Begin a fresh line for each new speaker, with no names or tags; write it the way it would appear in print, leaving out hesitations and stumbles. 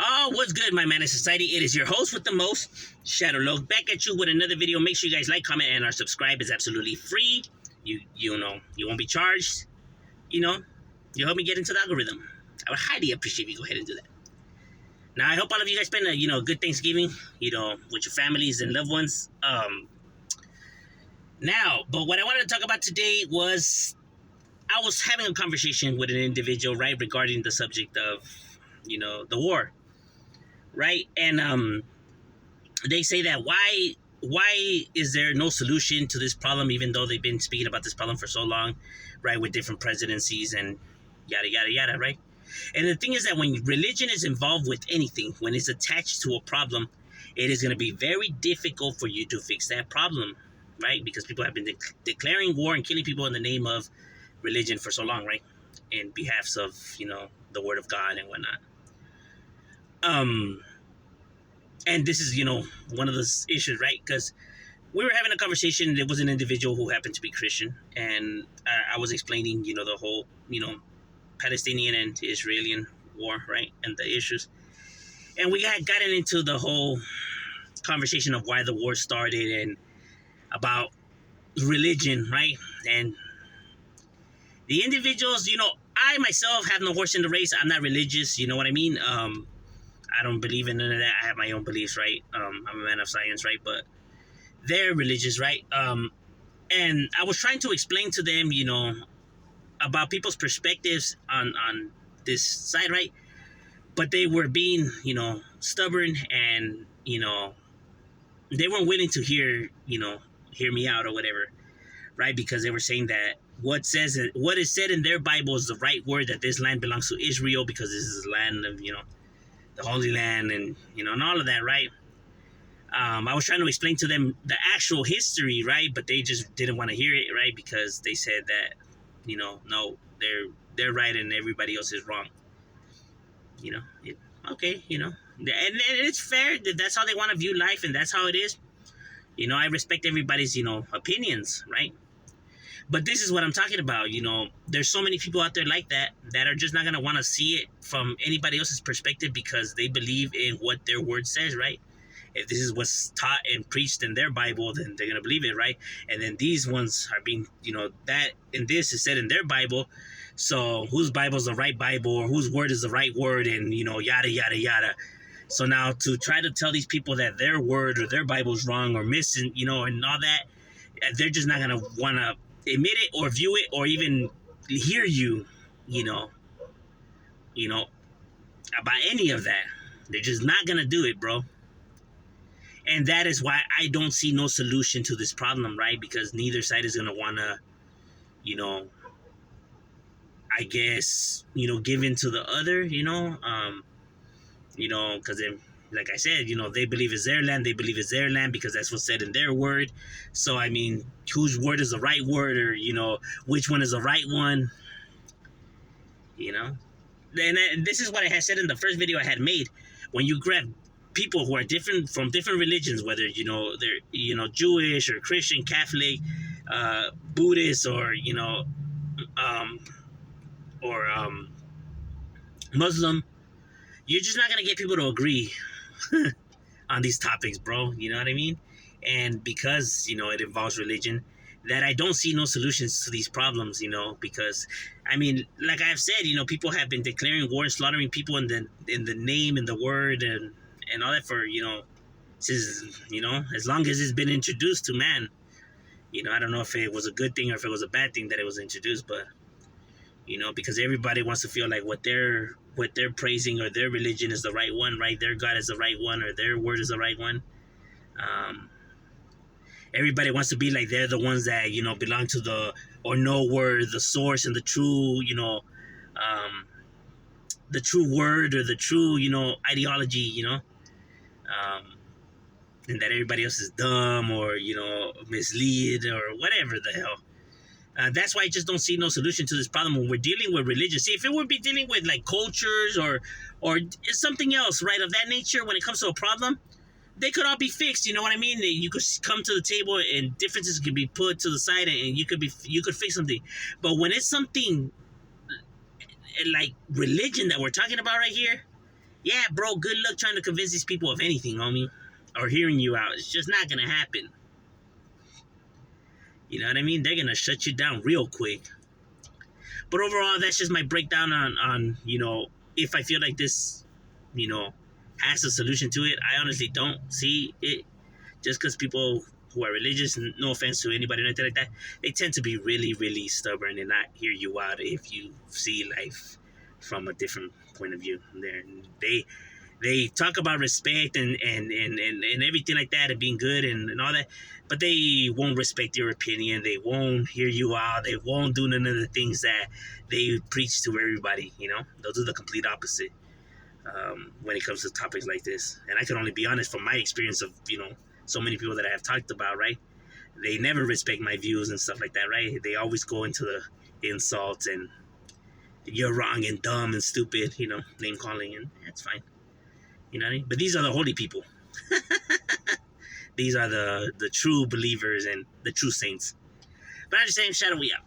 Oh, what's good, my man of society? It is your host with the most, Shadow Log, back at you with another video. Make sure you guys like, comment, and our subscribe is absolutely free. You know, you won't be charged. You know, you help me get into the algorithm. I would highly appreciate if you go ahead and do that. Now, I hope all of you guys spend a good Thanksgiving, with your families and loved ones. But what I wanted to talk about today was I was having a conversation with an individual, right, regarding the subject of, the war. Right, and they say that why is there no solution to this problem, even though they've been speaking about this problem for so long, right, with different presidencies and yada yada yada, right? And the thing is that when religion is involved with anything, when it's attached to a problem, it is going to be very difficult for you to fix that problem, right? Because people have been declaring war and killing people in the name of religion for so long, right? In behalf of the word of God and whatnot. And this is, one of those issues, right? Because we were having a conversation. There was an individual who happened to be Christian, and I was explaining, the whole, Palestinian and Israeli war, right? And the issues. And we had gotten into the whole conversation of why the war started and about religion, right? And the individuals, I myself have no horse in the race. I'm not religious, you know what I mean? I don't believe in none of that. I have my own beliefs, right? I'm a man of science, right? But they're religious, right? And I was trying to explain to them, about people's perspectives on this side, right? But they were being, stubborn, and they weren't willing to hear me out or whatever, right? Because they were saying that what is said in their Bible is the right word, that this land belongs to Israel because this is the land of the Holy Land, and and all of that, right? I was trying to explain to them the actual history, right? But they just didn't want to hear it, right? Because they said that, no, they're right and everybody else is wrong. Okay, and it's fair that that's how they want to view life, and that's how it is. I respect everybody's opinions, right? But this is what I'm talking about. There's so many people out there like that are just not going to want to see it from anybody else's perspective because they believe in what their word says, right? If this is what's taught and preached in their Bible, then they're going to believe it, right? And then these ones are being, that and this is said in their Bible. So whose Bible is the right Bible, or whose word is the right word, and, yada, yada, yada. So now to try to tell these people that their word or their Bible is wrong or missing, and all that, they're just not going to want to admit it or view it or even hear you, about any of that. They're just not gonna do it, bro. And that is why I don't see no solution to this problem, right? Because neither side is gonna wanna, I guess, give in to the other, because then, like I said, they believe it's their land. They believe it's their land because that's what's said in their word. So, I mean, whose word is the right word, or, which one is the right one? And this is what I had said in the first video I had made. When you grab people who are different from different religions, whether, they're, Jewish or Christian, Catholic, Buddhist, or, Muslim, you're just not going to get people to agree on these topics, bro. You know what I mean? And because, it involves religion, that I don't see no solutions to these problems, because, I mean, like I've said, people have been declaring war and slaughtering people in the name and the word and all that for, since, as long as it's been introduced to man. I don't know if it was a good thing or if it was a bad thing that it was introduced, but, because everybody wants to feel like what they're praising or their religion is the right one, right? Their God is the right one, or their word is the right one. Everybody wants to be like they're the ones that, belong to or know where the source and the true, the true word or the true, ideology, and that everybody else is dumb or, mislead or whatever the hell. That's why I just don't see no solution to this problem when we're dealing with religion. See, if it would be dealing with like cultures or something else, right, of that nature, when it comes to a problem, they could all be fixed. You know what I mean? You could come to the table and differences could be put to the side, and you could fix something. But when it's something like religion that we're talking about right here, Yeah, bro, good luck trying to convince these people of anything, homie, or hearing you out. It's just not gonna happen. You know what I mean? They're gonna shut you down real quick. But overall, that's just my breakdown on if I feel like this, you know, has a solution to it. I honestly don't see it. Just because people who are religious, no offense to anybody or anything like that, they tend to be really, really stubborn and not hear you out if you see life from a different point of view. They talk about respect and everything like that and being good and all that, but they won't respect your opinion. They won't hear you out. They won't do none of the things that they preach to everybody. They'll do the complete opposite when it comes to topics like this. And I can only be honest from my experience of so many people that I have talked about. Right, they never respect my views and stuff like that. Right, they always go into the insults and you're wrong and dumb and stupid. Name calling, and that's fine. You know what I mean? But these are the holy people. These are the true believers and the true saints. But I'm just saying, shadow, we out.